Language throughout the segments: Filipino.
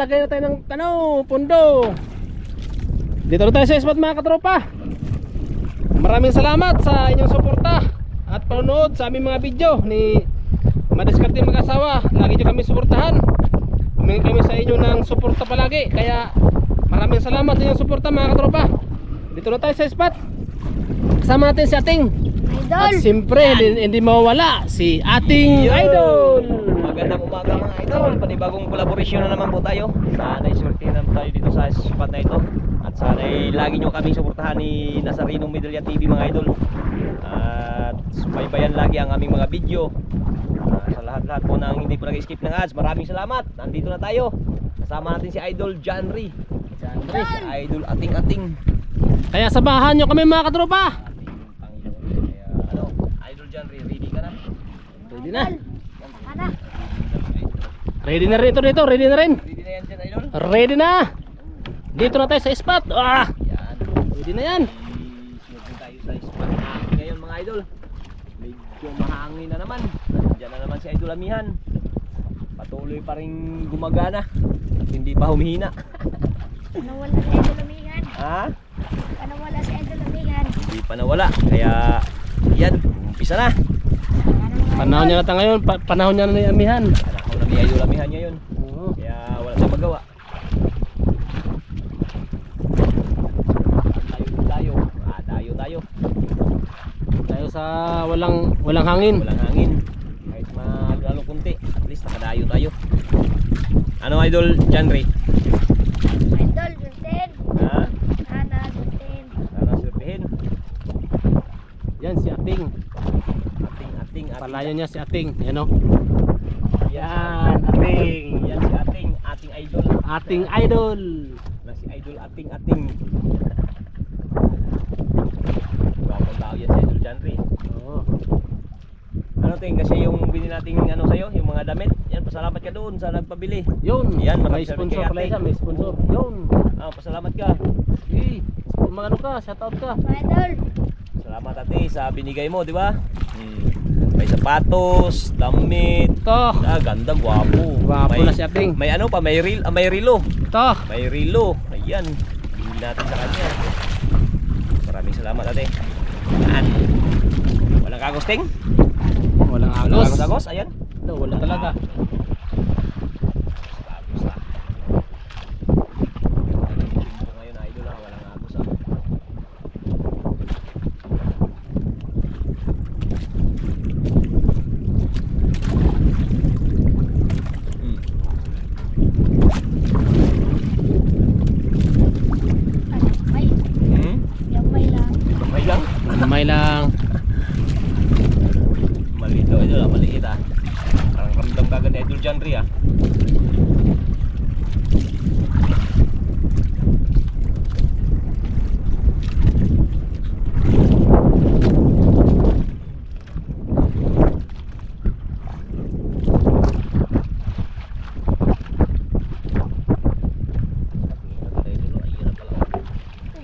maglalagay na tayo ng pundo. Dito na tayo sa spot mga katropa. Maraming salamat sa inyong suporta at panonood sa aming mga video ni Madiskarte Mag-asawa. Lagi nyo kami suportahan. Humingi kami sa inyo ng suporta palagi. Kaya maraming salamat sa inyong suporta mga katropa. Dito na tayo sa spot. Kasama natin si Ating Idol. at siyempre hindi mawawala si Ating Idol. Magandang umaga mga idol. Panibagong kolaborasyon na naman po tayo. Sana'y swerte naman tayo dito sa spot na ito. At sana'y lagi nyo kaming suportahan ni Nazareno Medalla TV mga idol. At subaybayan lagi ang aming mga video. Sa lahat-lahat po nang hindi po nag-skip ng ads, maraming salamat. Nandito na tayo. Kasama natin si Idol Janry. Si Idol Ating-Ating. Kaya sabahan nyo kami mga katropa. Idol Janry, ready ka na? Ready na. Saka na. Ready na rin ito dito. Ready na rin. Ready na yan dyan idol? Ready na. Dito na tayo sa spot. Yan. Ready na yan. Sinugin tayo sa spot natin ngayon mga idol. Medyo mahangin na naman. Diyan na naman si Idol Amihan. Patuloy pa rin gumagana at hindi pa humihina. Nawala si Idol Amihan. Ha? Nawala si Idol Amihan. Hindi pa nawala. Kaya yan, umpisa na. Panahon niya natin ngayon. Panahon niya na ni Amihan. Panahon na ni Idol Amihan ngayon. Oo. Kaya wala tayong magawa. Tayo. Tayo. Tayo sa walang hangin. Walang hangin. Kahit malalo kunti, at least nakadayo tayo. Ano Idol Janry? Idol, Sultan. Ha? Ana, Sultan. Sana surtihin. Yan si Ating. Ating. Palayan niya si Ating. Yan o. Yan, Ating. Yan si Ating, ating idol. Ating Idol. Na si Idol Ating. Bagong tao yan si Idol Janry. Oo. Ano ting, kasi yung binili nating ano sa'yo, yung mga damit. Yan, pasalamat ka doon sa nagpabili. Yun. Yan, May maraming salamat sponsor kay pala Ating. siya. May sponsor. Yun. Pasalamat ka. Mga ano ka. Shoutout ka. Idol. Salamat ate sa binigay mo, di ba? May sapatos, damit. Ito. Ganda, gwapo. Gwapo na si Ating. May ano pa, may rilo. Ito. May rilo. Ayan. Bili natin sa kanya. Maraming salamat ate. Yan. Walang kagosting? Walang Walang agos. agos? Ayan. Ito, wala talaga. Agos ah. Ito ngayon idol ah. Walang agos ah. May. May lang. May lang? May lang. Maliit daw idol ah. Maliit ah. Parang ramdam kagad ni Idol Janry ah.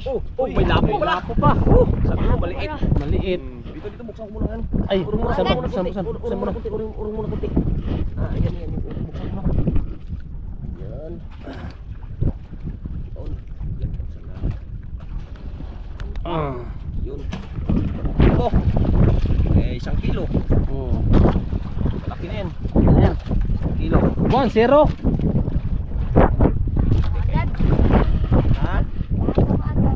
Oh, may lapo pala. Lapo pa. Sabi mo maliit. Maliit. Dito buksan ko muna yan. Ay, Urong muna saan? konti. Saan? Urong muna konti. Urong muna konti. Ayan. Buksan mo. Yan. Yan, buksan na. Yun. Oh. 1 kilo. Oh. Malaki na yan. Ayan. 1 kilo. 1-0. Agad. Ha? Agad.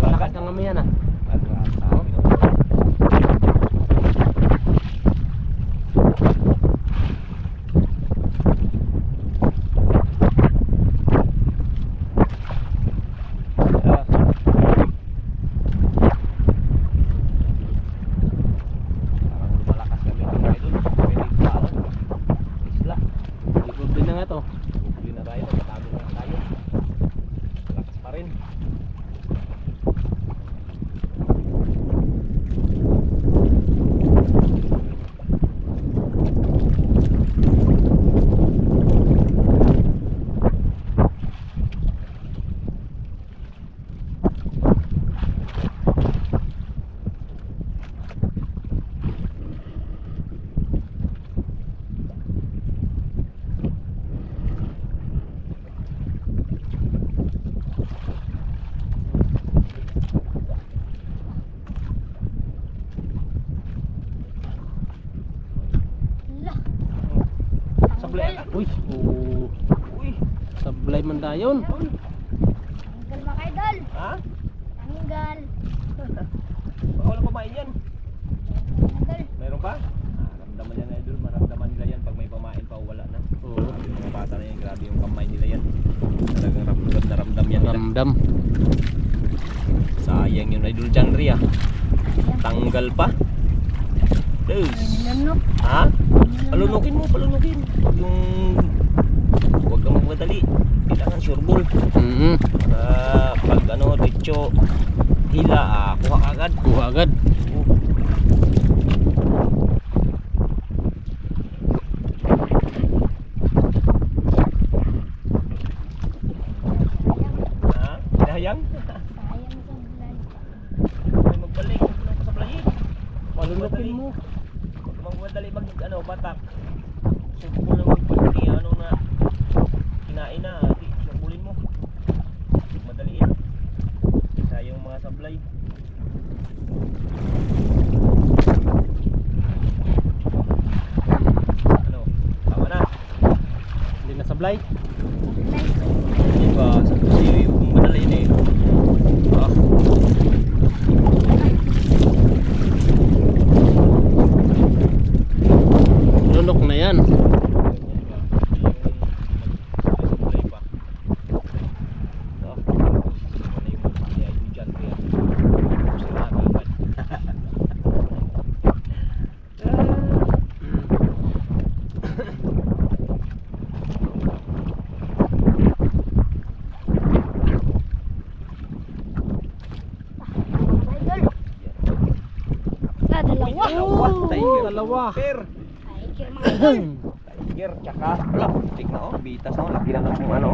Malakas ng Amihan ah. Uy, oh, Uy. sablay man dayon. Tanggal mga idol. Ha? Tanggal. Baka walang pamain yan. Idol. Meron pa? Ramdaman yan idol. Maramdaman nila yan pag may pamain pa o wala na. Oo, Yung mga bata na yan, grabe yung kamay nila yan. Talagang ramdam na ramdam yan nila. ramdam. Sayang yun idol dyan Ria. Tanggal pa. Deus. Nanok. Ha? Palunukin mo, palunukin. Yung huwag kang magmadali. Kailangan sure ball. Para pag ano, diretso hila, kuha ka agad. Kuha agad. Ha? Hinahayang? Sayang sa bulan. May magbalik, huwag mo lang pasaplayin. Palunukin mo. Huwag kang magmadali mag ano, batak. Sure ball na magbalik. Ano na, kinain na, sure ballin mo. Huwag madaliin. Sayang mga sablay. Ano? Tama na. Hindi na sablay. Hindi ba? Kasi yung madali na eh. Ah. Lunok na yan. Idol. Dalawa. Dalawa. Tiger. Tiger mga idol. Tiger, tsaka black. Tignan oh, bitas oh, laki na ng ano.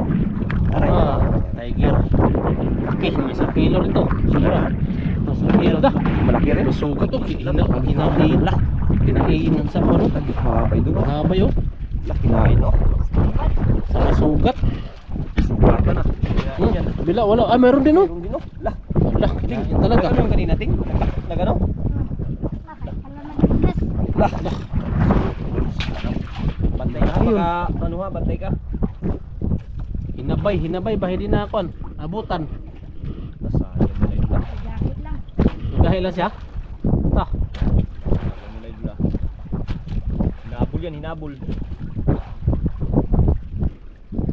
Aray. Ah, tiger. Okay, may isang kilo rin to. Sigura. Isang kilo dah. Malaki rin. Masugat to. Kinainan sa ano. Mahapay doon oh. Habay oh. Laki na ito. Sa masugat. Sugatan na. Hmm, bila wala. Ah, meron din oh. Meron din oh. Lah. Wala, kinain talaga. Ano yung kanina ting? Nagano? Lah. Bantay ka Ayun. baka ano ha, bantay ka. Hinabay ba hindi na ako abutan. Nasaan mo na ito lah. Jacket lang. Dahil lang siya. Ah, Nasaan mo na ito lah. Hinabol yan, hinabol.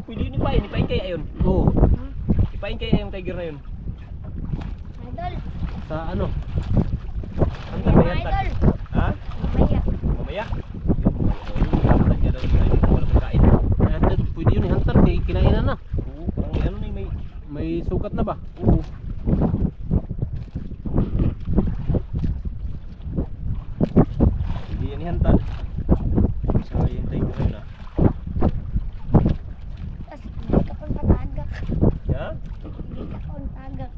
Pwede yun ipain kaya yun. oh. Ipain kaya yung tiger na yun. Idol. Sa ano? Ang Tiger ganda mga yan. idol. Ha? Mamaya. Mamaya. Dapat yan daw yung wala pagkain. Hunter, pwede yun i-hunter kay kinainan na. Oo, ang ano na may May sugat na ba? oo. Hindi yan ihantad. Isa yung tiger na yun ah. Tas hindi ka pang patagak. Ya? Hindi ka pang tagak.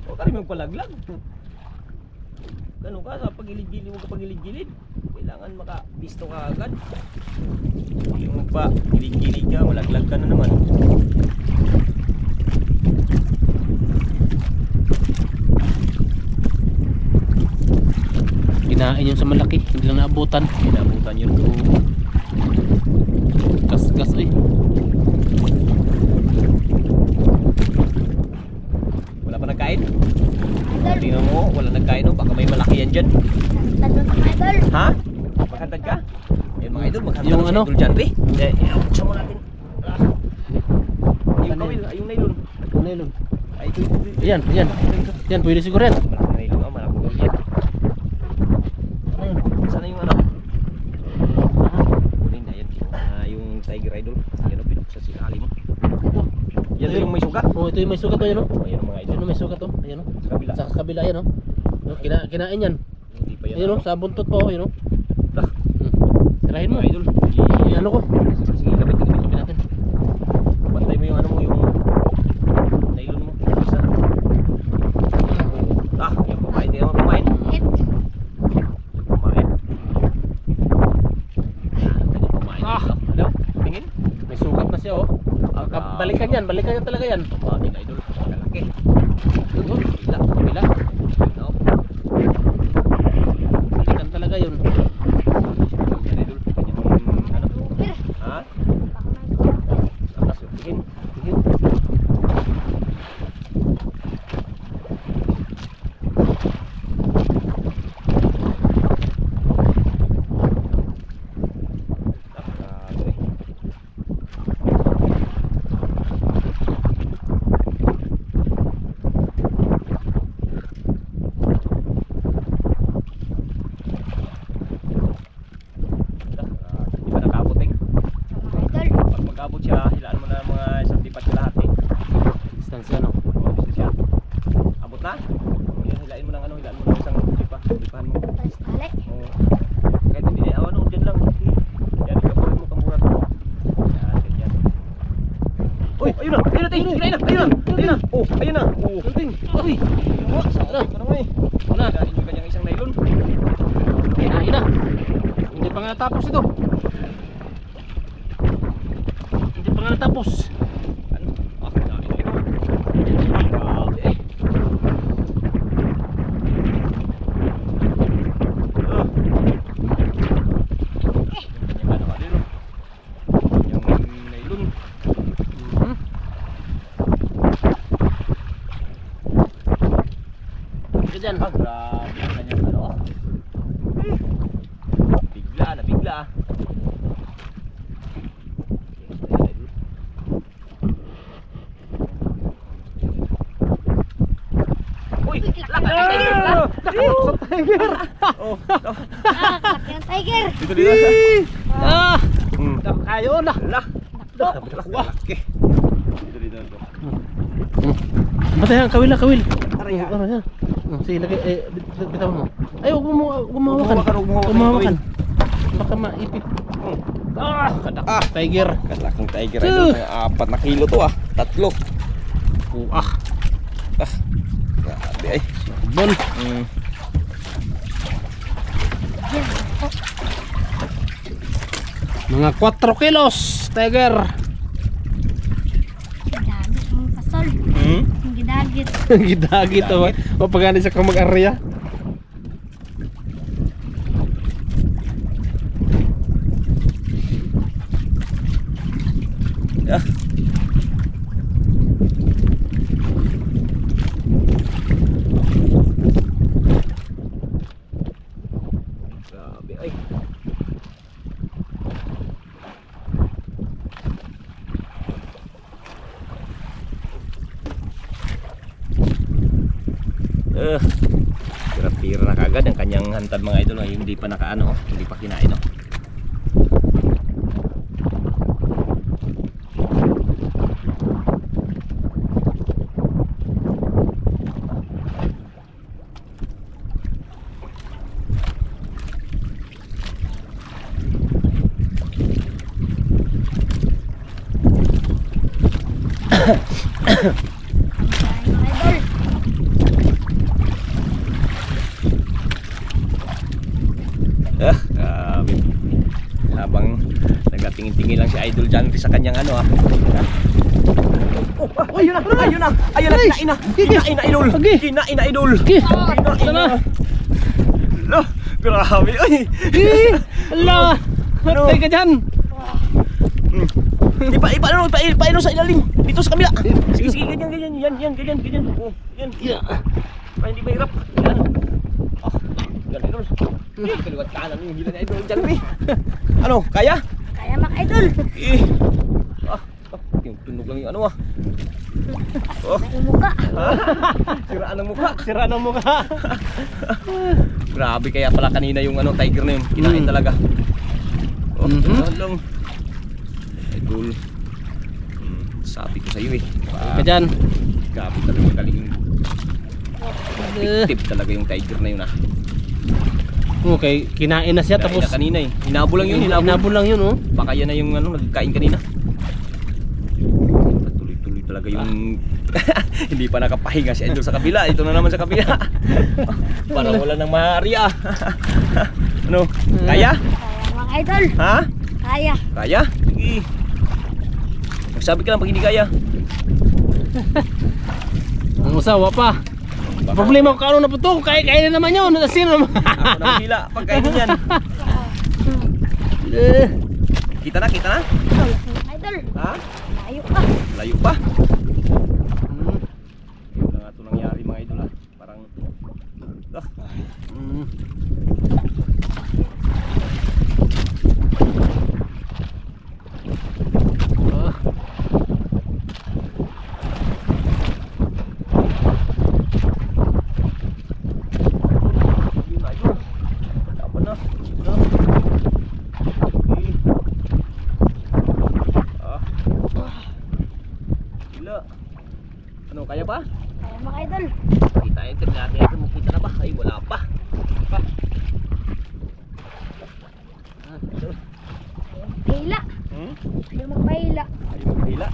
O kami magpalaglag. Ganun ka sa pagilid-gilid mo kapagilid-gilid. Kailangan makabisto ka agad. Yung magpa-gilid-gilid ka, malaglag ka na naman. Kinain yun sa malaki, hindi lang naabutan. Inabutan yun. Gas eh. Wala pa nagkain? Idol. Tingnan mo, wala nagkain no? Baka may malaki yan dyan. Tandon mga idol. Ha? Maghantad ka? Yan mga idol, maghantad Yung si ano? Idol Janry. Buksan mo natin. Ah. Yung Ano kawil, yung nylon. Nylon. Ay, ito. Ayan. Yan, pwede siguro yan. Malaki na nylon, malaki daw yan. Sana yung ano? Kunin na yan. Yung Tiger Idol. Yan o, pinuksa si Ali mo. Yan yung may sugat. Oh, ito yung may sugat oh, yan oh. Ayan ang mga idol. Yan oh, may sugat oh. Ayan oh. Sa kabila. Sa kabila yan oh. Oh, kinain yan. Hindi pa yan. Ayan oh, sa buntot po oh, yan oh. Dah. Sirahin mo. Mga idol. Ano ko? Sige, labit. Sabi natin. Bantay mo yung ano mo, yung nylon mo. Isa. Ah, yung pamain. Tingnan mo pamain. Hit. Pamain. Yung pamain. Ah. Hello? Tingin? May sugat na siya oh. Balikan yan talaga yan. Pamain na idol. Kalaki. Yun oh. Kabila. Kabila. No? Balikan talaga yun. Yan idol. Yan yung ano? Super. hilain mo ng ano, hilain mo ng isang lipa. Lipahan mo. Tapos tali. Oo. Kahit hindi na, ano, dyan lang. Yan, kamuran mo, kamuran mo. Yan, ganyan. Uy, ayun na, ayun na, ting, ayun na, ayun na, ayun na. Oh, ayun na. Oh, ting. Uy, sabi ko naman eh. Wala. Kain yung kanyang isang nylon. Kinain na. Hindi pa nga natapos ito. Hindi pa nga natapos. Ano? Ah, dami na ito. Grabe eh. Ganyan ka naman din, no? Yung nylon. Mhm. Sige dyan. Ah, grabe ang kanyang ano ah. Bigla na bigla ah. Uy! Laki! Nakalok sa tiger. Oh, Laki ng tiger. dito dito. Ah, Hmm. kayo na. Lah. Laki. Dito dito. Batay ang kawil na kawil. Aray ha. Aray ha. Sige, lagay, bitawan mo. Ay, huwag mo gumawakan. Huwag mo hawakan. Baka maipit. Ah, Ah, tiger. kalaking tiger idol. Mga 4 na kilo to ah. 3. Ah, Grabe ay. bon. Hmm. Mga 4 kilos, tiger. Gidagit ang pasol. Hmm? Ang gidagit. Gidagi to. Mapagani sa kamag-area. Ah. Grabe ay. Tira-tira na kagad ang kanyang hantad mga idol ay hindi pa nakaano, hindi pa kinain oh. Ay, mga idol. Grabe. Habang nagatingin-tingin lang si Idol dyan sa kanyang ano ah. Oh, ayun na, ayun na, ayun na, kinain na, kinain na Idol, Okay. kinain na Idol. Okay. Kinain Sana. Lah, grabe, ay. Ala. Ano? Patay ka dyan. Ipaino sa ilalim, dito sa kabila. Sige, sige, ganyan, ganyan, yan, ganyan, ganyan. Oh, yan, Yeah. para hindi mahirap. Yan. Ah, yan Idol. Kaliwat kanan yung hila ni Idol dyan, eh. Ano, kaya? Kaya mga idol. Eh. Yung tunog lang yung ano ah. Oh, May mukha. siraan ng mukha. Sira ng mukha. Grabe kaya pala kanina yung ano tiger na yun. Kinain talaga. Oh, Mhm. lang. Idol. Sabi ko sa iyo eh. Ka dyan. Grabe talaga galing. Tip talaga yung tiger na yun ah. Okay, kinain na siya Kinain tapos na kanina eh. Hinabol lang yun, hinabol. hinabol lang yun, oh. Baka yan na yung ano nagkain kanina. Tuloy-tuloy talaga yung hindi pa nakapahinga si Idol sa kabila. Ito na naman sa kabila. Parang wala nang maaari ah. Ano? Kaya? Kaya mga idol. Ha? Kaya. Kaya? Sige. Magsabi ka lang pag hindi kaya. Ang usawa pa. Baka- Problema ko ano na po to. Kainin naman yun. Sino naman? Ako nang hila pagkainin yan. Kita na, kita na? Mga idol. Ha? Layo ka. Layo pa. Yun na nga ito nangyari mga idol ah. Parang yun na idol. Laban na. Yun na. Hila. Ano, kaya pa? Kaya mga idol. Kita natin natin ito, makita Kita na ba? Ay, wala pa. Pa. Idol. Hila. Ayaw magpahila. Ay, hila.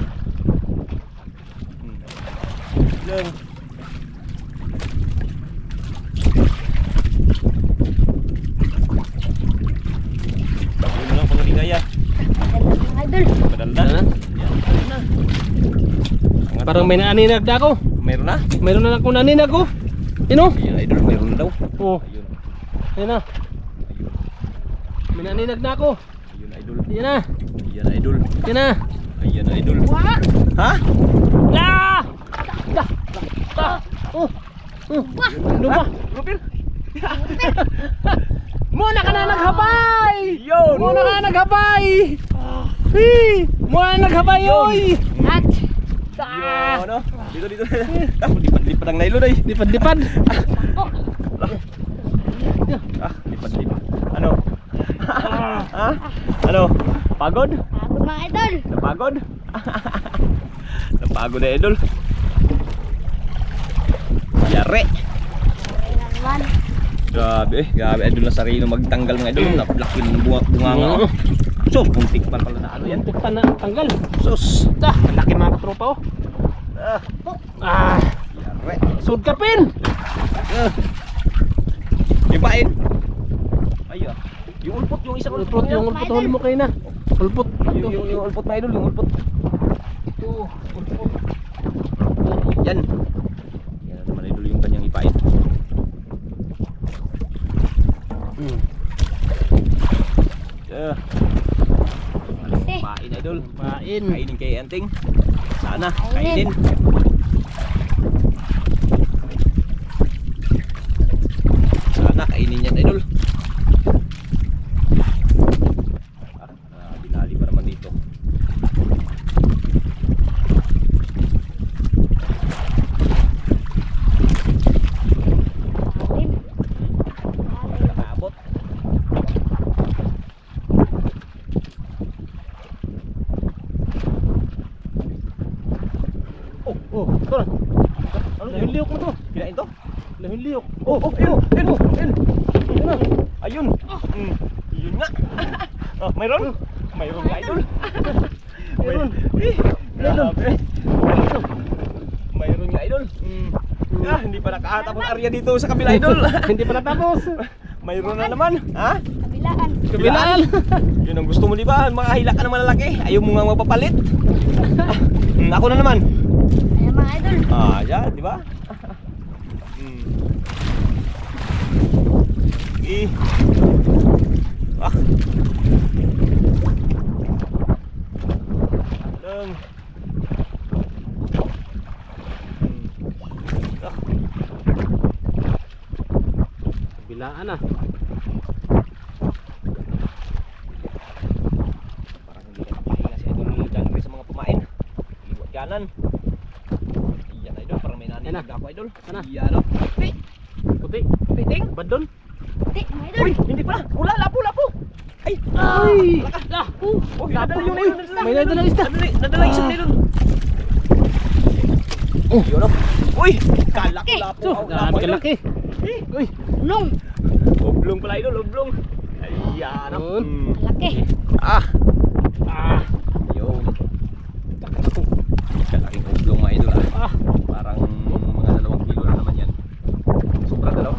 Lang. Bago mo lang kung hindi kaya. Idol mga idol. Padalda. Ano? Yan, na. Parang may naaninag na ako. Mayroon na. Mayroon na akong naaninag ko. Ino? Ayun, idol, mayroon na daw. Oh, Ayun. ayun na. Ayun. May naaninag na ako. Ayun, idol. Yan na. Ayan, idol. Yan na. Ayan, idol. Wah. Ha? Ah! Da! Da! Oh! Oh! Ano ba? Rupil? Muna ka na naghapay! Yun! Muna ka na naghapay! Hey! Muna na naghapay, oy! At. Yun, ano? Dito, dito. Lipad-lipad ang nailon ay. Lipad-lipad. Lipad-lipad. Ano? Ha? Ano? Pagod? Pagod mga idol. Napagod? Napagod na idol. Yare. Okay na naman. Grabe, grabe idol na sarili magtanggal mga idol. Naplaki ng bunga nga. Oh. So, muntik pa pala na ano yan. Muntik pa na tanggal. Sus. Da! Ang laki mga katropa, oh. Ah! Yare. Sud ka pin! Ipain. Ayun. Yung ulpot, yung isang Ulpot, yung ulpot, huli mo kayo na. Ulpot. Yung ulpot na idol, yung ulpot. Ito, ulpot. Yan. Yan na naman idol yung kanyang ipain. Kasi. Pain idol. Pain. Kainin kay Anting. Sana, kainin. Sana, kainin yan idol. Binali pa naman dito. Nakaabot. Oh, ito na. Ano, lahiliok mo to. Kinain to? Lahiliok. Oh, ayun, ayun, ayun. Ayun na. Ayun. Yun nga. Oh, mayroon? Mayroon nga idol. Mayroon. Grabe. Mayroon nga idol. Hindi pa nakahatap ang area dito sa kabila idol. Hindi pa natapos. Mayroon na naman. Ha? Kabilaan. Kabilaan. Yun ang gusto mo di ba? Makahila ka ng malalaki. Ayaw mo nga mapapalit. Ako na naman. Ayan mga idol. Yan, di ba? Eh. Lang. Kabilaan na. Parang hindi ka nakahinga si Idol dyan sa mga pumain. Iwat kanan. Iyan idol, parang may nanin na ako idol. Ano? Iyan o. Puti. Piting. Badon. Hindi mga idol. Uy, hindi pala. Wala, lapo, lapo. Ay. Ay! Oh, nadala yung nailon. May nadala isda. Nadala isang nailon. Oh, yun o. Uy, kalaki lapo. So, grabe ka laki. Uy. Nung. Oblong pala idol, oblong. Ayan o. Yun. Malaki. Ah. Ah. Yun. Kalaking oblong mga idol ah. Parang mga 2 kilo na naman yan. Sobra dalaw.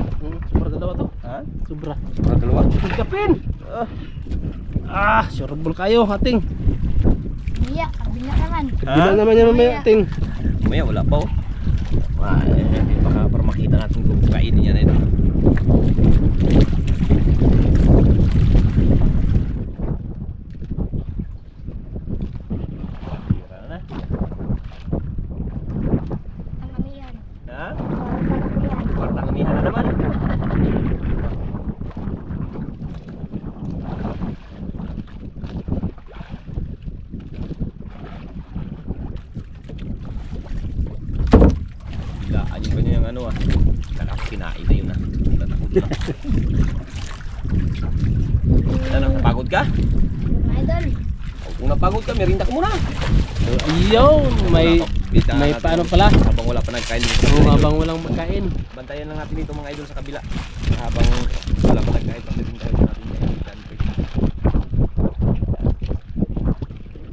Sobra dalawa to. Ha? Sobra. Sobra dalawa. Kapin. Surebol kayo, ating. Iya, kabila naman. Bilang naman yan mamaya, ating. Mamaya wala pa oh. Baka para makita natin kung kainin yan ito. Tira na. Ang amihan. Ha? Ang Partang amihan na naman. Bilaan yung kanyang ano ah. Kala ko kinain na yun ah. Natakot na. Ano, pagod ka? mga idol. Kung napagod ka, merinda ka muna. Ayun, may Bitahan may natin paano pala. Habang wala pa nagkain dito. Oo, habang walang magkain. Bantayan lang natin dito mga idol sa kabila. Habang wala pa nagkain, pagdating tayo natin dyan.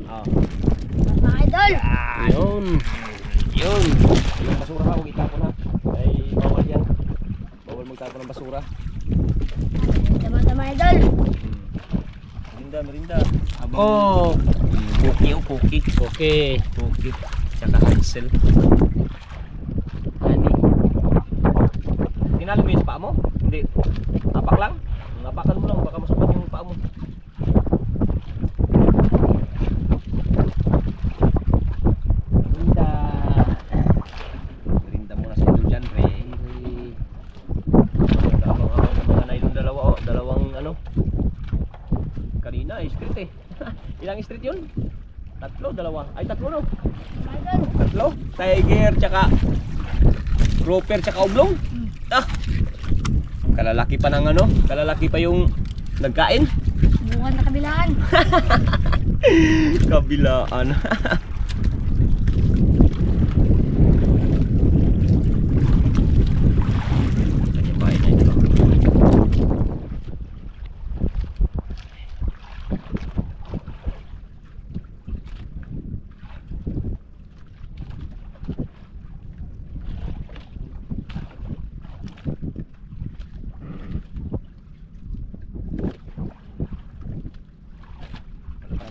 Ah. Mga idol. Ayun. Yun. Yung basura ha, huwag itapon ha. Ay, bawal yan. Bawal magtapon ng basura. Tama mga idol. Merinda. Habang Oh, cookie o cookie. okay. Cookie. Tsaka Hansel. Honey. Tinalo mo yung paa mo? Hindi. Apak lang? Apakan mo lang, baka masukot yung paa mo. Linda. Merinda muna sa idol dyan, pre. Mga nylon dalawa, oh. Dalawang ano. Kanina, street eh. Ilang street yun? Tatlo, dalawa. Ay, tatlo no? Mga idol. Tatlo? Tiger, tsaka grouper, tsaka oblong. Ah! Kalalaki pa ng ano? Kalalaki pa yung nagkain? Bukan na kabilaan. Kabilaan.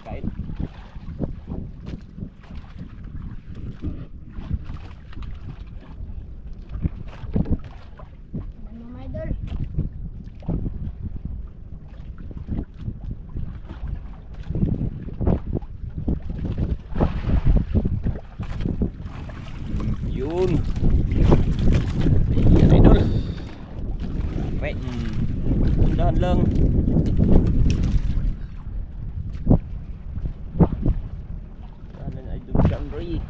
Kain. Mga idol. Yun. Ayan idol. Wait. Dahan lang. Dahan lang idol Chandri.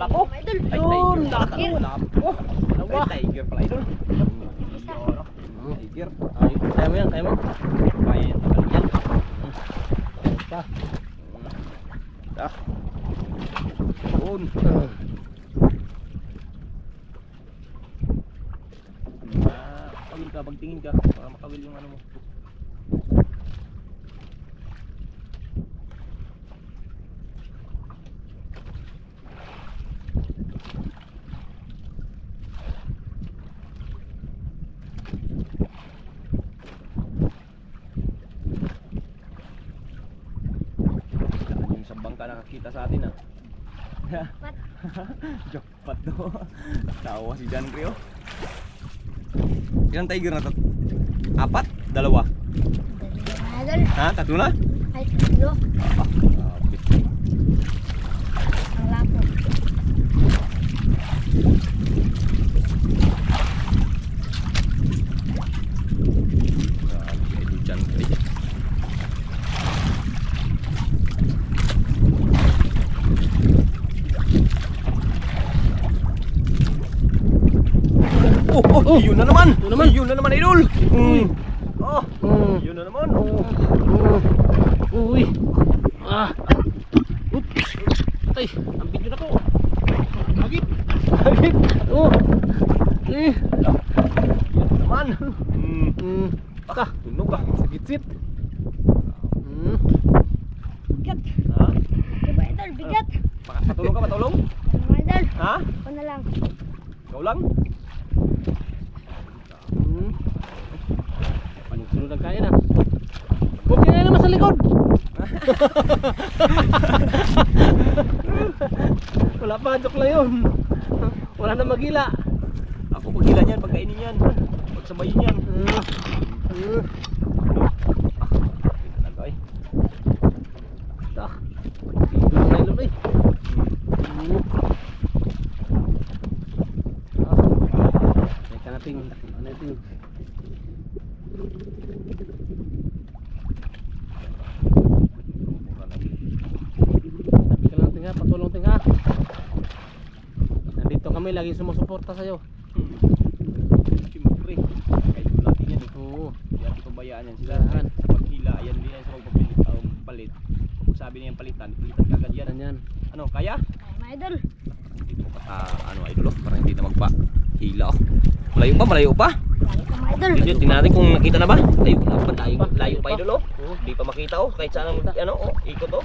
Lapo. Mga idol. Ay, Yun, tiger. Lapo. Dalawa. Ay, tiger pala idol. Tiger. Ay, kaya mo yan, kaya mo. Kaya yan, tagal yan. Pa. Ah. Yun. Kawil ka, pagtingin ka para makawil yung ano mo. Yung isang bangka nakakita sa atin ah. Pat. Jackpot do. Tawa si John Rio. Ilang tiger na to? Apat? Dalawa? Mga idol. Ha? Tatlo na? Ay, tatlo. Grabe. Ang lapo. Grabe si John Rio. Oh, yun na naman! Yun naman. Yun na naman, idol! Oh, Mm. yun na naman! Oh. Uy. Ah. Oops. Ay, ang video na ko. Hagip. Hagip. Oh. Eh. Yun na naman! Baka. Tunog ka! Gitsit. Bigat. Ha? Diba idol, bigat. Patulong ka, patulong? Mga idol. Ha? Ako na lang. Ikaw lang? Sunod ang kain ah. Huwag ka na naman sa likod. Wala pa, joke lang yun. Wala na magila. Ako pagkila niyan, pagkainin niyan. Pagsabayin niyan. Talaga eh. Tak. Tigil na ilong eh. natin. Sabi ka lang tinga, patulong tinga. Nandito kami, laging sumusuporta sa'yo. Siyempre, kahit natin yan eh. Oo. Hindi natin pabayaan yan sila. Yan. Sa paghila, ayan din yan sa magpapilit palit. Kung sabi niya yung palitan kagad yan. Yan yan. Ano, kaya? Ay, mga idol. Dito ko pa ano idol oh, parang hindi na magpa-hila oh. Malayo pa, malayo pa. Lagi ka mga idol. Dito, tingnan natin kung nakita na ba? Layo na pa, layo pa idol oh. Oo. Hindi pa makita oh, kahit saan ang ano oh, ikot oh.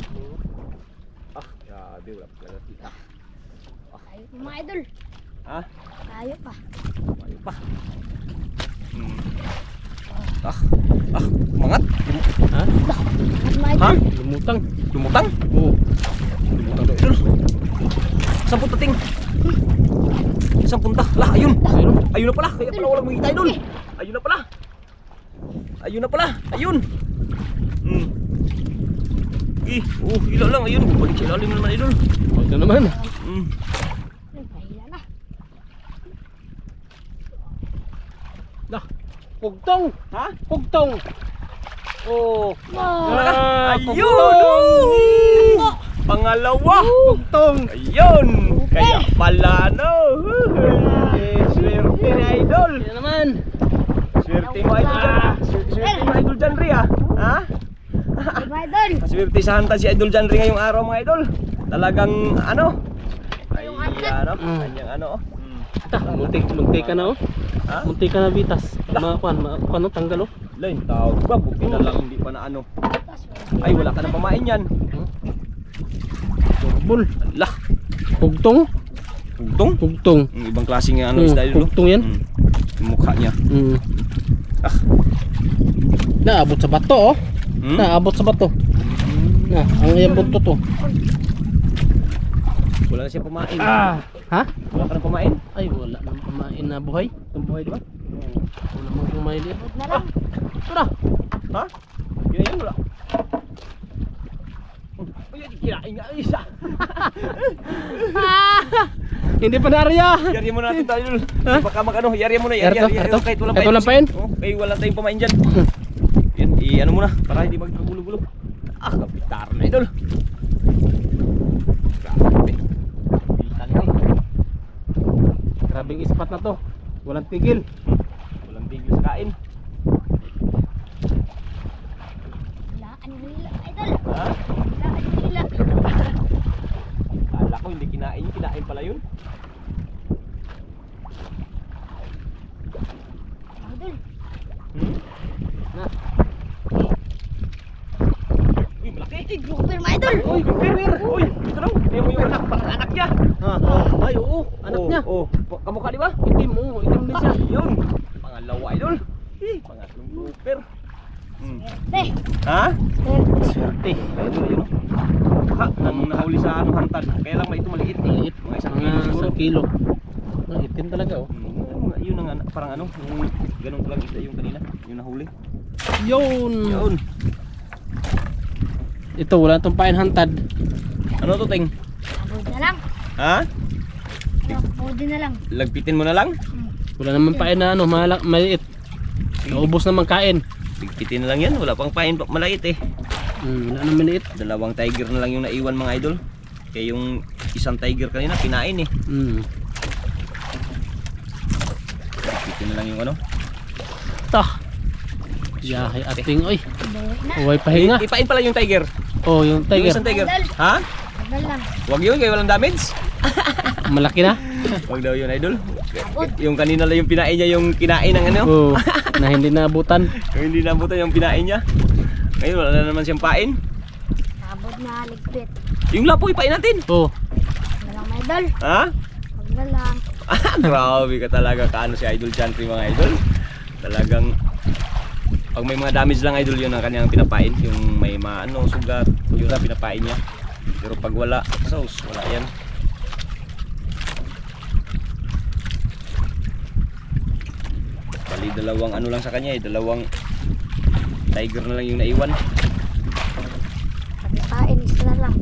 Ah, grabe, wala pa talaga kita. Layo pa mga idol. Ha? Layo pa. Malayo pa. Mangat. Ha? At mga Ha? idol. Lumutang. Lumutang? Oo. Lumutang daw idol. Saan punta ting? Saan punta? Lah, ayun. Ayun. Ayun na pala. Kaya pala walang makita idol. Ayun na pala. Ayun na pala. Ayun. Hila lang. Ayun. Balik sa ilalim naman idol. Ito naman. Ay, pahila na. Dah. Pugtong. Ha? Pugtong. Oh. Wow. Ayun! Pangalawa! Pugtong. Ayun! Kaya pala no! Swerte ni idol! Yan naman. Swerte mo idol dyan! Swerte mo idol dyan Ria! Ha? Ay, mga idol. Swerte sa hanta si idol dyan Ria ngayong araw mga idol! Talagang ano? Ay ano? Kanyang ano oh. Munti ka na oh. Ha? Munti ka na bitas. Ano tanggal oh. Lain tawag ba? Buti na lang hindi pa na ano. Ay wala ka na pamain yan. Turbol. Lah! Pugtong. Pugtong? Pugtong. Ibang klaseng ano isda idol. Pugtong yan. Yung mukha niya. Ah. Naabot sa bato oh. Naabot sa bato. Na, ang iyang buntot oh. Wala na siya pamain. Ha? Wala ka na pamain? Ay, wala nang pamain na buhay. Itong buhay di ba? Wala mong kumain dito. Huwag na lang. Ito na. Ha? Yan wala. Ay, kinain nga isa. Hindi pa nariya. Yari mo natin tayo dul. Ha? Baka magano, yari mo na. Yari, Ito, yari, ito. kahit walang Kahit walang pain? Oh, kahit wala tayong pamain dyan. Yan, ano muna, para hindi magkagulo-gulo. Ah, kapitar na idol. Grabe. Bitan eh. Grabing ispat na to. Walang tigil. Walang tigil sa kain. Hilaan yung hila, idol. Ha? Hilaan yung hila. Kala ko hindi kinain, kinain pala yun. Idol. Na. Uy, malaki. Grouper mga idol. Uy, kumpir. Uy, ito daw. Tingnan mo yung anak, parang anak niya. Ay, oo. Anak niya. Oh, kamukha di ba? Itim, oo. Itim din siya. Yun. Pangalawa idol. Pangatlong grouper. Teh. Ha? Swerte. Ayun, ayun. Ha, nang nahuli sa ano hantad. Kaya lang ito maliit. Maliit. Mga isang kilo siguro. Isang kilo. Itim talaga oh. Yun ang parang ano, yung ganun lang isda yung kanina, yung nahuli. Yun. Yun. Ito, wala itong pain hantad. Ano to, Ting? Abod na lang. Ha? Abod na lang. Lagpitin mo na lang? Wala naman pain na ano, maliit. Naubos naman kain. Lagpitin na lang yan, wala pang pain malait eh. Wala naman maliit. Dalawang tiger na lang yung naiwan mga idol. Kaya yung isang tiger kanina kinain eh. Lagpitin na lang yung ano. Tah. Yahay ating oy. Bawi na. Huwag pahinga. Ipain pala yung tiger. Oh, yung Yung tiger. isang tiger. Idol. Ha? Abod lang. Wag yun, kaya walang damage. Malaki na. Wag daw yun idol. Yung kanina lang yung pinain niya yung kinain ng ano. Oh, na hindi naabutan. Yung hindi nabutan yung pinain niya. Ngayon wala na naman siyang pain. Abod na ligpit. Yung lapo ipain natin. Oh, Huwag na lang mga idol. Ha? Huwag na lang. Grabe ka talaga kaano si Idol Chantry mga idol. Talagang pag may mga damage lang idol yun ang kanyang pinapain. Yung may maano sugat yun ang pinapain niya. Pero pag wala sauce wala yan. Bali dalawang ano lang sa kanya eh. Dalawang tiger na lang yung naiwan. Pagkain, isa na lang.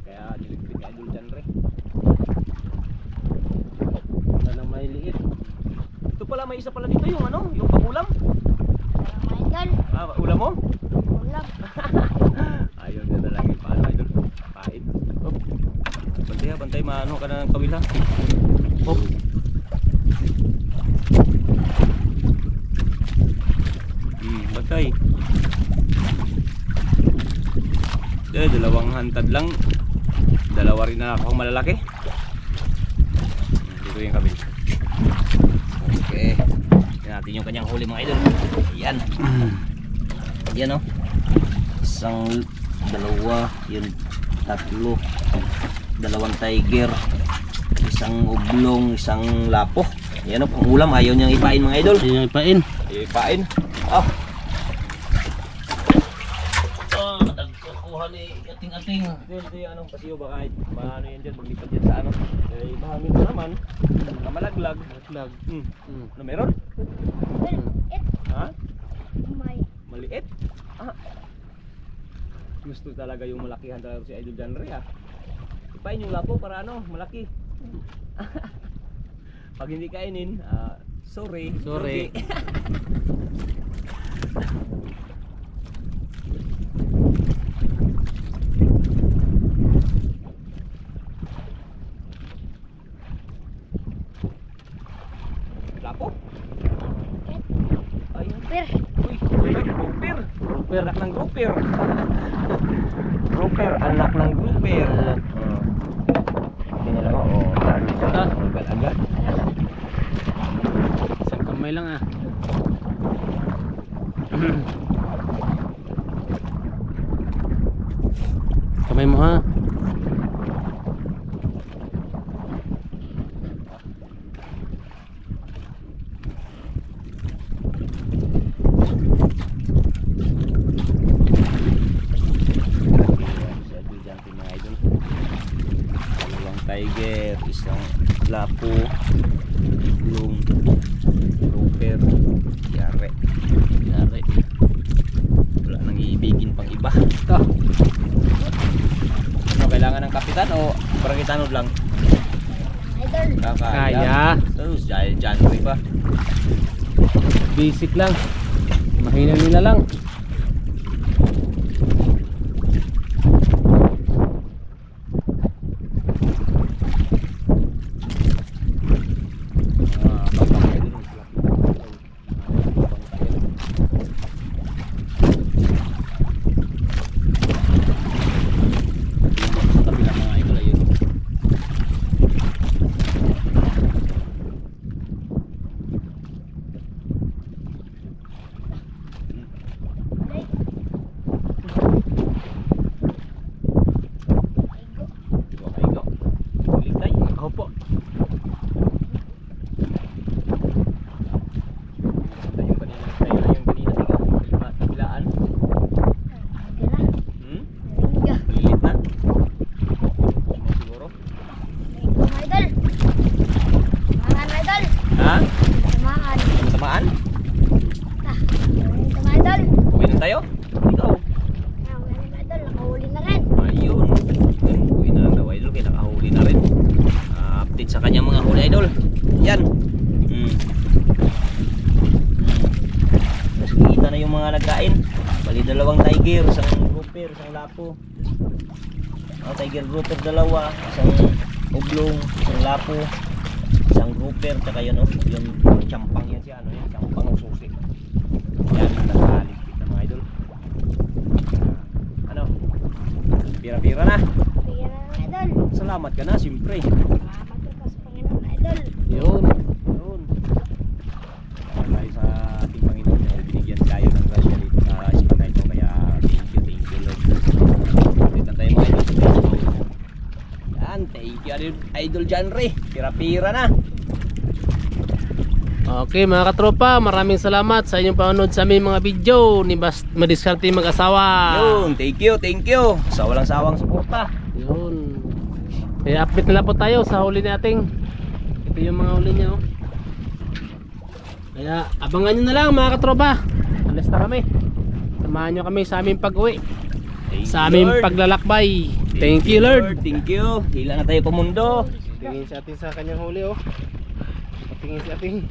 Kaya niligpit ni Idol Chantry. isa pala dito yung ano, yung pangulam. Mga idol. Ulam mo? Ulam. Ayun, ganda lang yung paano idol. Pain. Oh. Bantay ha, bantay. Maano ka na ng kawil ha. Oh. Bantay. Dalawang hantad lang. Dalawa rin na akong malalaki. Dito yung kawil. Okay. Tignan natin yung kanyang huli mga idol. Yan. Yan o. Isang, dalawa, yun, tatlo, dalawang tiger, isang oblong, isang lapo. Yan o, pang ulam. Ayaw niyang ipain mga idol. Ayun yung ipain. Ayaw ipain. Ah. Nagkukuha ni ating-ating. Hindi, anong pasiyo ba kahit maano yan dyan, maglipat dyan sa ano. Eh, bahangin ko naman. Malaglag. Lag. Ano meron? Maliit. Ha? May. Maliit? Ah. Gusto talaga yung malakihan talaga si Idol Janre ha. Ipain yung lapo para ano, malaki. Pag hindi kainin, sorry. Sorry. Lapo? Ayun. Per. Uy, grouper. Grouper, anak ng grouper. Grouper, anak ng grouper. Tingnan lang ako. Agad. Isang kamay lang ah. Kamay mo ha. Tiger, isang lapo, blong, grouper, yare. Wala nang iibigin pang iba. Ano, kailangan ng kapitan o paragitanod lang? Idol. Kaya. Terus, January pa. Basic lang. Mahina nila lang. Opo. Yung kanina sa kabilaan. Gila. Ringga. Malilit na. Siguro. Mga idol. Samahan idol. Ha? Samahan. Samaan? Mga idol. Uwi na tayo? Ikaw. Mga idol. Nakahuli na rin. Ayun. Uwi na lang daw idol. Kaya nakahuli na rin. Update sa kanyang mga huli idol. Yan. Mas kita na yung mga nagkain. Bali dalawang tiger, isang grouper, isang lapo. Tiger grouper dalawa, isang oblong, isang lapo, isang grouper, tsaka yun yung champang yan siya, yung champang o susi. Yan, nakaligpit na mga idol. Ano? Pira-pira na. Bigyan na ng idol. Salamat ka na, siyempre. Salamat po sa Panginoon idol. Yun. Yun. Salamat tayo sa ating Panginoon na binigyan tayo ng grasya dito sa spot na ito. Kaya thank you Lord. Dito tayo mga idol. Yan, thank you Idol Janre. Pira-pira na. Okay mga katropa, maraming salamat sa inyong panonood sa aming mga video ni Madiskarte Mag-asawa. Yun, thank you. Sa walang sawang suporta. Yun. Kaya update na lang po tayo sa huli nating. Ito yung mga huli niya oh. Kaya abangan nyo na lang mga katropa. Alas na kami. Samahan nyo kami sa aming pag-uwi, Thank sa you, aming Lord. paglalakbay. Thank you Lord. Thank you. Hila na tayo pa mundo. Tingin si ating sa kanyang huli oh. Tingin si ating.